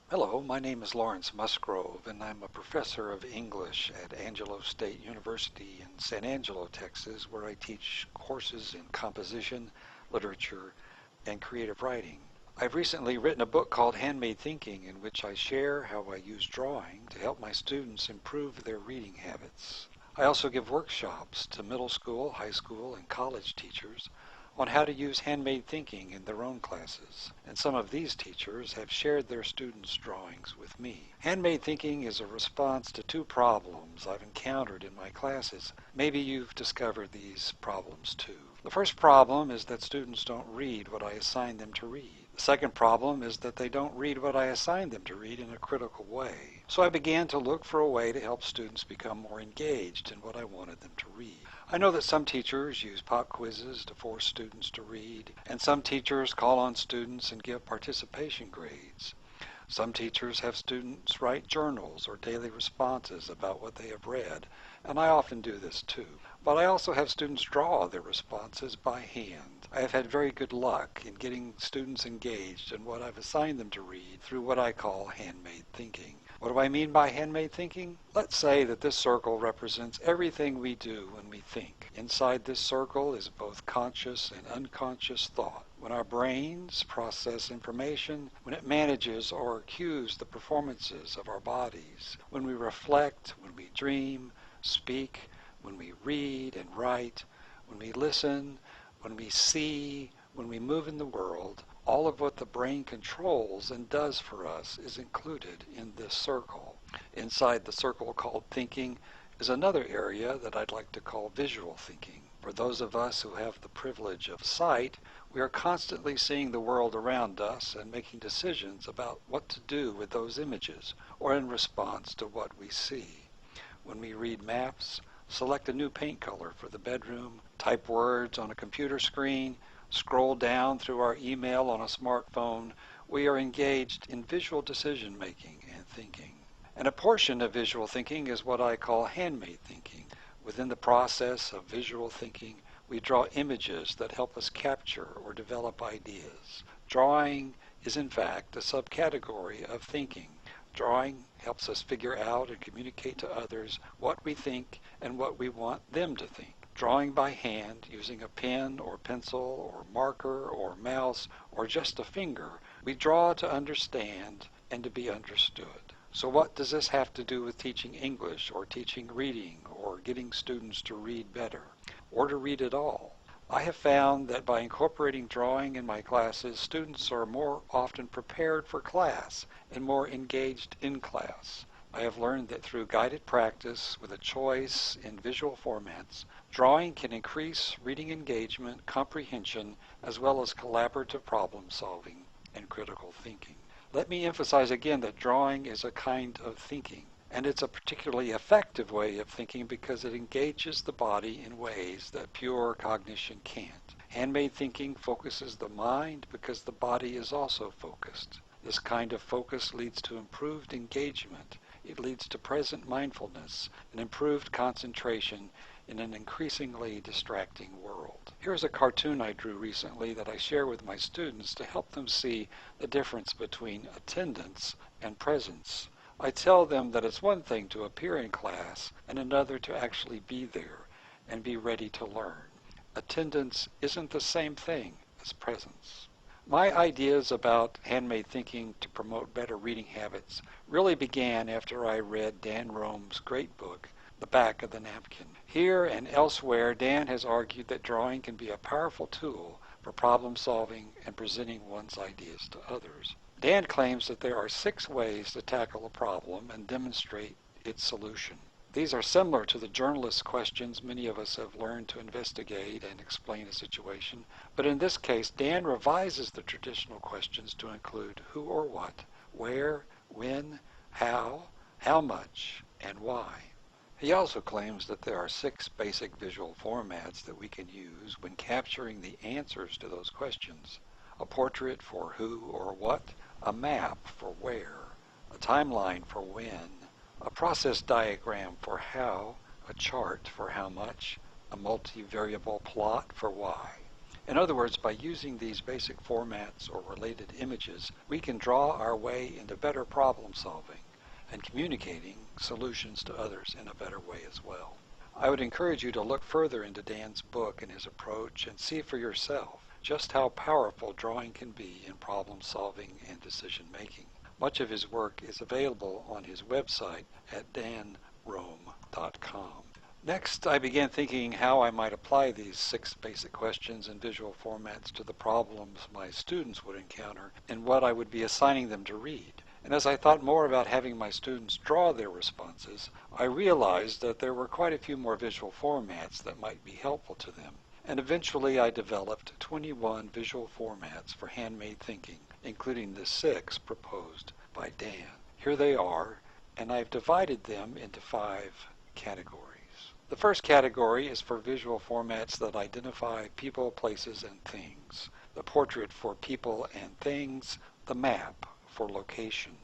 Hello, my name is Lawrence Musgrove, and I'm a professor of English at Angelo State University in San Angelo, Texas, where I teach courses in composition, literature, and creative writing. I've recently written a book called Handmade Thinking, in which I share how I use drawing to help my students improve their reading habits. I also give workshops to middle school, high school, and college teachers on how to use handmade thinking in their own classes, and some of these teachers have shared their students' drawings with me. Handmade thinking is a response to two problems I've encountered in my classes. Maybe you've discovered these problems too. The first problem is that students don't read what I assign them to read. The second problem is that they don't read what I assign them to read in a critical way. So I began to look for a way to help students become more engaged in what I wanted them to read. I know that some teachers use pop quizzes to force students to read, and some teachers call on students and give participation grades. Some teachers have students write journals or daily responses about what they have read, and I often do this too. But I also have students draw their responses by hand. I have had very good luck in getting students engaged in what I've assigned them to read through what I call handmade thinking. What do I mean by handmade thinking? Let's say that this circle represents everything we do when we think. Inside this circle is both conscious and unconscious thought. When our brains process information, when it manages or cues the performances of our bodies, when we reflect, when we dream, speak, when we read and write, when we listen, when we see, when we move in the world, all of what the brain controls and does for us is included in this circle. Inside the circle called thinking is another area that I'd like to call visual thinking. For those of us who have the privilege of sight, we are constantly seeing the world around us and making decisions about what to do with those images or in response to what we see. When we read maps, select a new paint color for the bedroom, type words on a computer screen, scroll down through our email on a smartphone, we are engaged in visual decision making and thinking. And a portion of visual thinking is what I call handmade thinking. Within the process of visual thinking, we draw images that help us capture or develop ideas. Drawing is in fact a subcategory of thinking. Drawing helps us figure out and communicate to others what we think and what we want them to think. Drawing by hand using a pen or pencil or marker or mouse or just a finger, we draw to understand and to be understood. So what does this have to do with teaching English or teaching reading or getting students to read better or to read at all? I have found that by incorporating drawing in my classes, students are more often prepared for class and more engaged in class. I have learned that through guided practice with a choice in visual formats, drawing can increase reading engagement, comprehension, as well as collaborative problem solving and critical thinking. Let me emphasize again that drawing is a kind of thinking, and it's a particularly effective way of thinking because it engages the body in ways that pure cognition can't. Handmade thinking focuses the mind because the body is also focused. This kind of focus leads to improved engagement. It leads to present mindfulness and improved concentration in an increasingly distracting world. Here's a cartoon I drew recently that I share with my students to help them see the difference between attendance and presence. I tell them that it's one thing to appear in class and another to actually be there and be ready to learn. Attendance isn't the same thing as presence. My ideas about handmade thinking to promote better reading habits really began after I read Dan Rome's great book, The Back of the Napkin. Here and elsewhere, Dan has argued that drawing can be a powerful tool for problem solving and presenting one's ideas to others. Dan claims that there are 6 ways to tackle a problem and demonstrate its solution. These are similar to the journalist questions many of us have learned to investigate and explain a situation, but in this case, Dan revises the traditional questions to include who or what, where, when, how much, and why. He also claims that there are 6 basic visual formats that we can use when capturing the answers to those questions. A portrait for who or what, a map for where, a timeline for when, a process diagram for how, a chart for how much, a multivariable plot for why. In other words, by using these basic formats or related images, we can draw our way into better problem solving and communicating solutions to others in a better way as well. I would encourage you to look further into Dan's book and his approach and see for yourself just how powerful drawing can be in problem solving and decision making. Much of his work is available on his website at danrome.com. Next, I began thinking how I might apply these 6 basic questions and visual formats to the problems my students would encounter and what I would be assigning them to read. And as I thought more about having my students draw their responses, I realized that there were quite a few more visual formats that might be helpful to them. And eventually I developed 21 visual formats for handmade thinking, including the 6 proposed by Dan. Here they are, and I've divided them into 5 categories. The first category is for visual formats that identify people, places, and things. The portrait for people and things, the map for locations.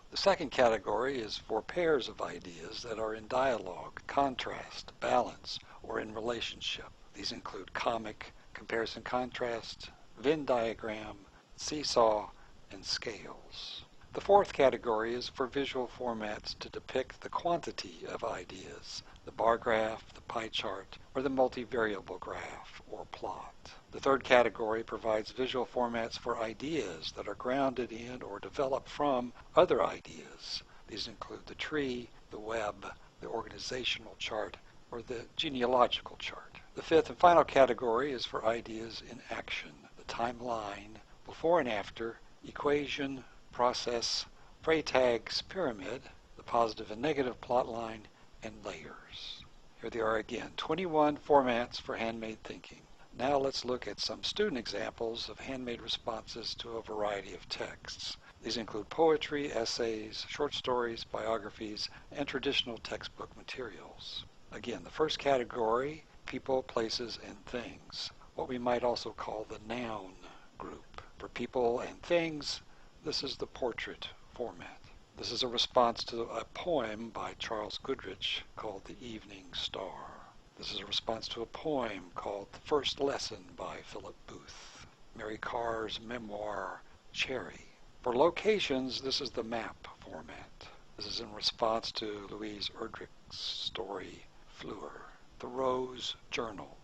The second category is for pairs of ideas that are in dialogue, contrast, balance, or in relationship. These include comic, comparison-contrast, Venn diagram, seesaw, and scales. The fourth category is for visual formats to depict the quantity of ideas, the bar graph, the pie chart, or the multivariable graph or plot. The third category provides visual formats for ideas that are grounded in or developed from other ideas. These include the tree, the web, the organizational chart, or the genealogical chart. The fifth and final category is for ideas in action, the timeline, before and after, equation, process, Freytag's pyramid, the positive and negative plot line, and layers. Here they are again, 21 formats for handmade thinking. Now let's look at some student examples of handmade responses to a variety of texts. These include poetry, essays, short stories, biographies, and traditional textbook materials. Again, the first category, people, places, and things, what we might also call the noun group. For people and things, this is the portrait format. This is a response to a poem by Charles Goodrich called The Evening Star. This is a response to a poem called The First Lesson by Philip Booth. Mary Carr's memoir, Cherry. For locations, this is the map format. This is in response to Louise Erdrich's story, Fleur. The Rose Journal.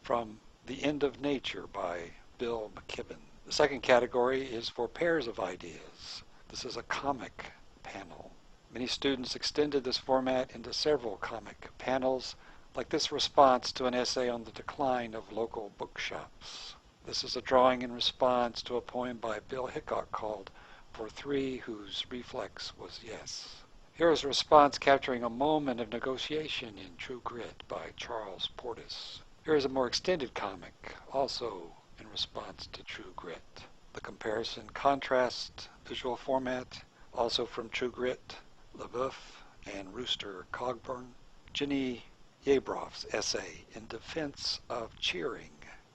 From The End of Nature by Bill McKibben. The second category is for pairs of ideas. This is a comic panel. Many students extended this format into several comic panels, like this response to an essay on the decline of local bookshops. This is a drawing in response to a poem by Bill Hickok called For Three Whose Reflex Was Yes. Here is a response capturing a moment of negotiation in True Grit by Charles Portis. Here is a more extended comic, also in response to True Grit. The comparison contrast visual format, also from True Grit, LaBeouf and Rooster Cogburn. Jenny Yabroff's essay in defense of cheering.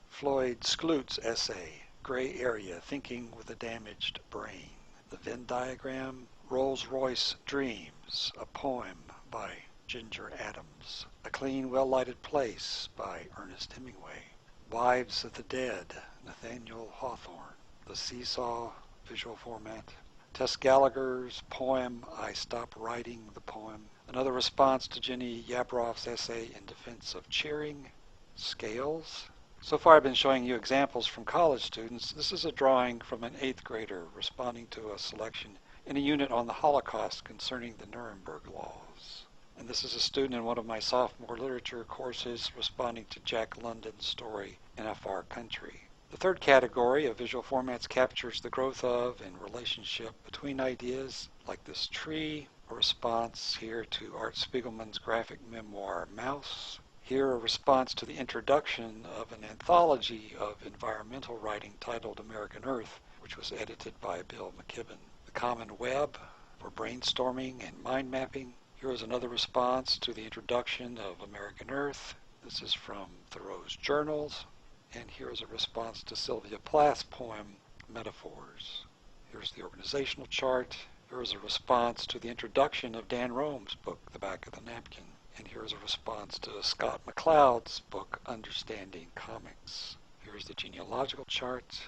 Floyd Skloot's essay, Gray Area, Thinking with a Damaged Brain. The Venn diagram, Rolls-Royce Dreams, a poem by Ginger Adams. A Clean, Well-Lighted Place by Ernest Hemingway. Wives of the Dead, Nathaniel Hawthorne. The Seesaw visual format. Tess Gallagher's poem, I Stop Writing the Poem. Another response to Jenny Yabroff's essay in defense of cheering. Scales. So far I've been showing you examples from college students. This is a drawing from an 8th grader responding to a selection in a unit on the Holocaust concerning the Nuremberg laws. And this is a student in one of my sophomore literature courses responding to Jack London's story, In a Far Country. The third category of visual formats captures the growth of and relationship between ideas, like this tree, a response here to Art Spiegelman's graphic memoir, Mouse. Here a response to the introduction of an anthology of environmental writing titled American Earth, which was edited by Bill McKibben. The Common Web for brainstorming and mind mapping. Here is another response to the introduction of American Earth. This is from Thoreau's Journals. And here is a response to Sylvia Plath's poem, Metaphors. Here's the organizational chart. Here is a response to the introduction of Dan Rome's book, The Back of the Napkin. And here is a response to Scott McCloud's book, Understanding Comics. Here's the genealogical chart,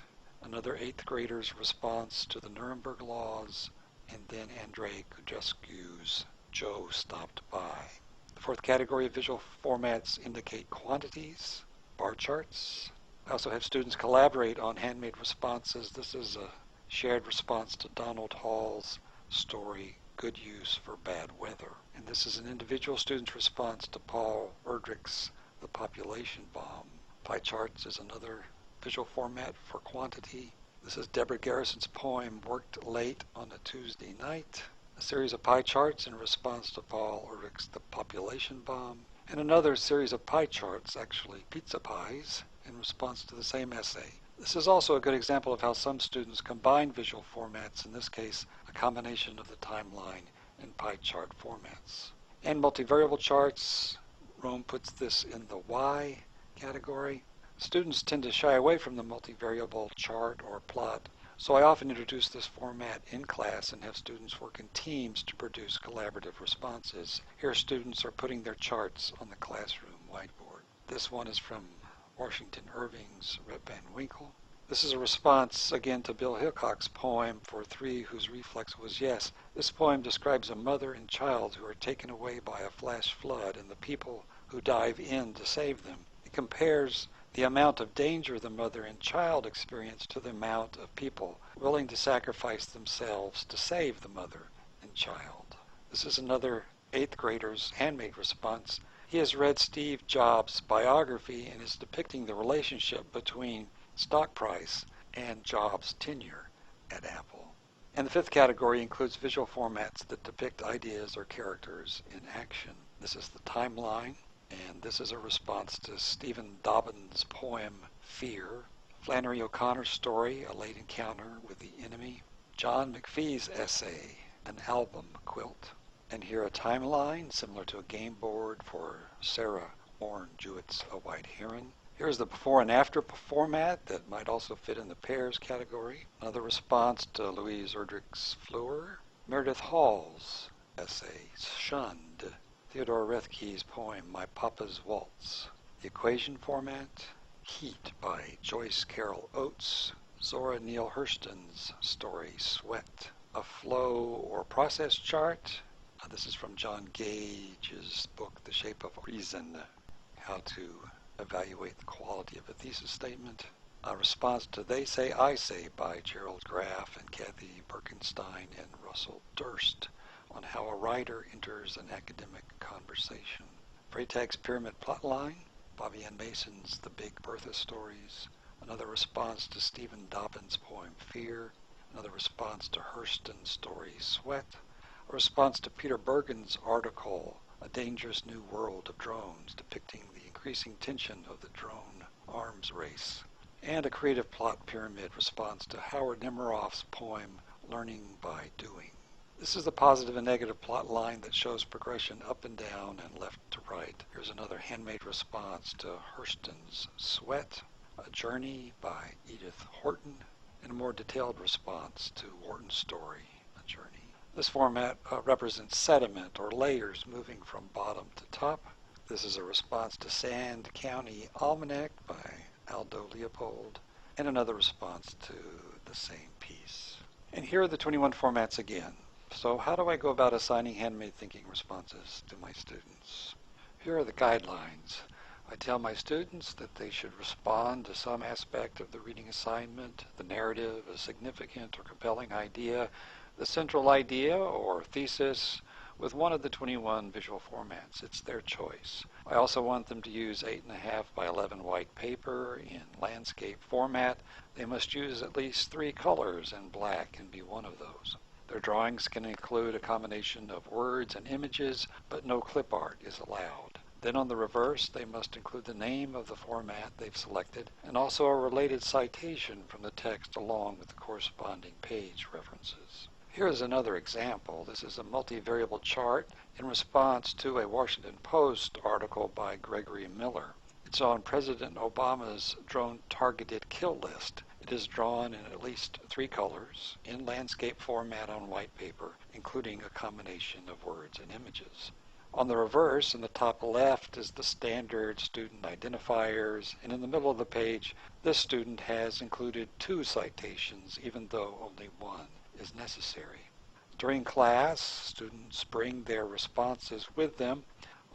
another 8th grader's response to the Nuremberg laws, and then Andrei Kudrescu's Joe Stopped By. The 4th category of visual formats indicate quantities, bar charts. I also have students collaborate on handmade responses. This is a shared response to Donald Hall's story, Good Use for Bad Weather. And this is an individual student's response to Paul Erdrich's The Population Bomb. Pie charts is another visual format for quantity. This is Deborah Garrison's poem, Worked Late on a Tuesday Night. A series of pie charts in response to Paul Erdrich's The Population Bomb. And another series of pie charts, actually pizza pies, in response to the same essay. This is also a good example of how some students combine visual formats, in this case, a combination of the timeline and pie chart formats. And multivariable charts, Rome puts this in the Y category. Students tend to shy away from the multivariable chart or plot, so I often introduce this format in class and have students work in teams to produce collaborative responses. Here students are putting their charts on the classroom whiteboard. This one is from Washington Irving's Rip Van Winkle. This is a response again to Bill Hickok's poem For Three Whose Reflex Was Yes. This poem describes a mother and child who are taken away by a flash flood and the people who dive in to save them. It compares the amount of danger the mother and child experience to the amount of people willing to sacrifice themselves to save the mother and child. This is another 8th grader's handmade response. He has read Steve Jobs' biography and is depicting the relationship between stock price and Jobs' tenure at Apple. And the 5th category includes visual formats that depict ideas or characters in action. This is the timeline, and this is a response to Stephen Dobbin's poem Fear, Flannery O'Connor's story A Late Encounter with the Enemy, John McPhee's essay An Album Quilt, and here a timeline similar to a game board for Sarah Orne Jewett's A White Heron. Here's the before and after format that might also fit in the pairs category. Another response to Louise Erdrich's Fleur, Meredith Hall's essay Shunned, Theodore Roethke's poem My Papa's Waltz, the equation format, Heat by Joyce Carol Oates, Zora Neale Hurston's story Sweat, a flow or process chart. This is from John Gage's book The Shape of Reason, How to Evaluate the Quality of a Thesis Statement. A response to They Say, I Say by Gerald Graff and Kathy Birkenstein and Russell Durst on how a writer enters an academic conversation. Freytag's Pyramid Plotline, Bobby Ann Mason's The Big Bertha Stories, another response to Stephen Dobbin's poem Fear, another response to Hurston's story Sweat, a response to Peter Bergen's article A Dangerous New World of Drones, depicting the increasing tension of the drone arms race, and a creative plot pyramid response to Howard Nemiroff's poem Learning by Doing. This is the positive and negative plot line that shows progression up and down and left to right. Here's another handmade response to Hurston's Sweat, A Journey by Edith Horton, and a more detailed response to Wharton's story, A Journey. This format represents sediment or layers moving from bottom to top. This is a response to Sand County Almanac by Aldo Leopold, and another response to the same piece. And here are the 21 formats again. So how do I go about assigning handmade thinking responses to my students? Here are the guidelines. I tell my students that they should respond to some aspect of the reading assignment, the narrative, a significant or compelling idea, the central idea or thesis, with one of the 21 visual formats. It's their choice. I also want them to use 8.5 by 11 white paper in landscape format. They must use at least 3 colors, and black can be one of those. Their drawings can include a combination of words and images, but no clip art is allowed. Then on the reverse, they must include the name of the format they've selected, and also a related citation from the text along with the corresponding page references. Here is another example. This is a multivariable chart in response to a Washington Post article by Gregory Miller. It's on President Obama's drone targeted kill list. It is drawn in at least 3 colors, in landscape format on white paper, including a combination of words and images. On the reverse, in the top left, is the standard student identifiers, and in the middle of the page, this student has included 2 citations, even though only 1 is necessary. During class, students bring their responses with them.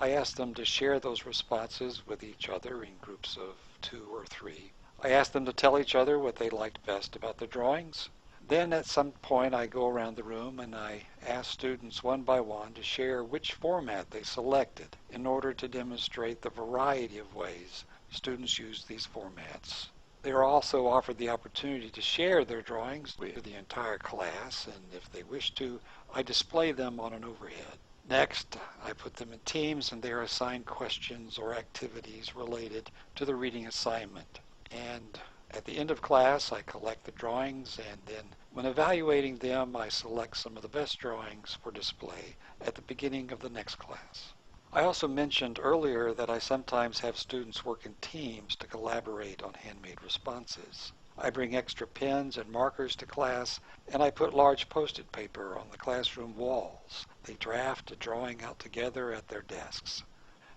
I ask them to share those responses with each other in groups of 2 or 3. I ask them to tell each other what they liked best about the drawings. Then at some point I go around the room and I ask students one by one to share which format they selected in order to demonstrate the variety of ways students use these formats. They are also offered the opportunity to share their drawings with the entire class, and if they wish to, I display them on an overhead. Next, I put them in teams and they are assigned questions or activities related to the reading assignment. And at the end of class, I collect the drawings, and then when evaluating them, I select some of the best drawings for display at the beginning of the next class. I also mentioned earlier that I sometimes have students work in teams to collaborate on handmade responses. I bring extra pens and markers to class, and I put large post-it paper on the classroom walls. They draft a drawing out together at their desks,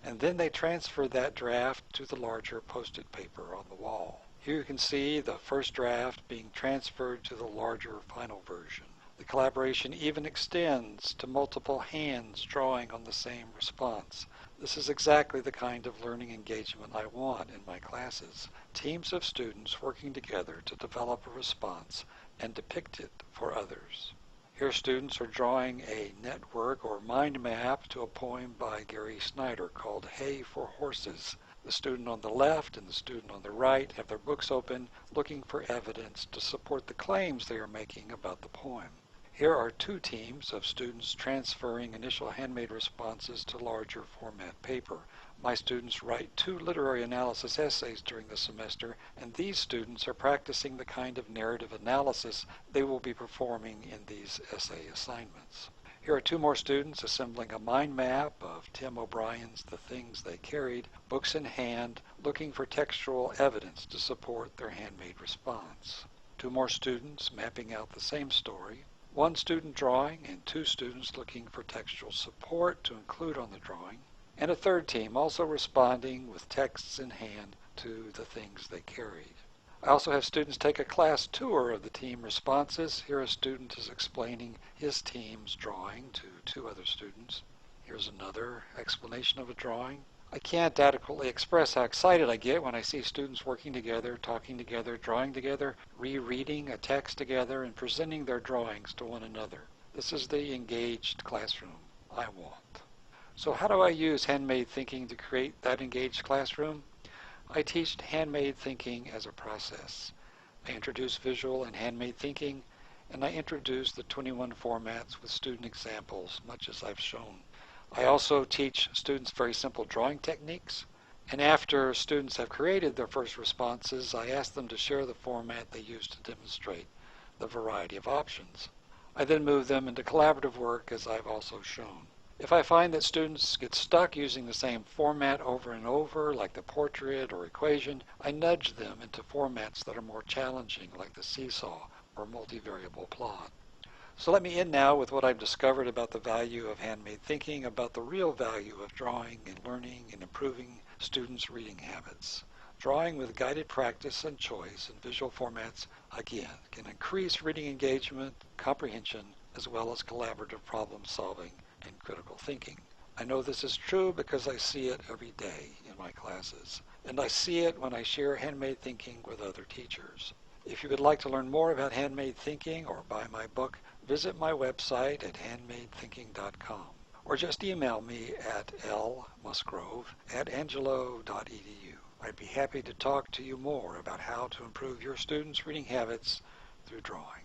and then they transfer that draft to the larger post-it paper on the wall. Here you can see the first draft being transferred to the larger final version. The collaboration even extends to multiple hands drawing on the same response. This is exactly the kind of learning engagement I want in my classes. Teams of students working together to develop a response and depict it for others. Here students are drawing a network or mind map to a poem by Gary Snyder called Hay for Horses. The student on the left and the student on the right have their books open, looking for evidence to support the claims they are making about the poem. Here are 2 teams of students transferring initial handmade responses to larger format paper. My students write 2 literary analysis essays during the semester, and these students are practicing the kind of narrative analysis they will be performing in these essay assignments. Here are 2 more students assembling a mind map of Tim O'Brien's The Things They Carried, books in hand, looking for textual evidence to support their handmade response. 2 more students mapping out the same story, 1 student drawing and 2 students looking for textual support to include on the drawing, and a 3rd team also responding with texts in hand to The Things They Carried. I also have students take a class tour of the team responses. Here a student is explaining his team's drawing to 2 other students. Here's another explanation of a drawing. I can't adequately express how excited I get when I see students working together, talking together, drawing together, rereading a text together, and presenting their drawings to one another. This is the engaged classroom I want. So how do I use handmade thinking to create that engaged classroom? I teach handmade thinking as a process. I introduce visual and handmade thinking, and I introduce the 21 formats with student examples, much as I've shown. I also teach students very simple drawing techniques, and after students have created their first responses, I ask them to share the format they use to demonstrate the variety of options. I then move them into collaborative work, as I've also shown. If I find that students get stuck using the same format over and over, like the portrait or equation, I nudge them into formats that are more challenging, like the seesaw or multivariable plot. So let me end now with what I've discovered about the value of handmade thinking, about the real value of drawing and learning and improving students' reading habits. Drawing with guided practice and choice in visual formats, again, can increase reading engagement, comprehension, as well as collaborative problem solving and critical thinking. I know this is true because I see it every day in my classes, and I see it when I share handmade thinking with other teachers. If you would like to learn more about handmade thinking or buy my book, visit my website at handmadethinking.com, or just email me at lmusgrove@angelo.edu. I'd be happy to talk to you more about how to improve your students' reading habits through drawing.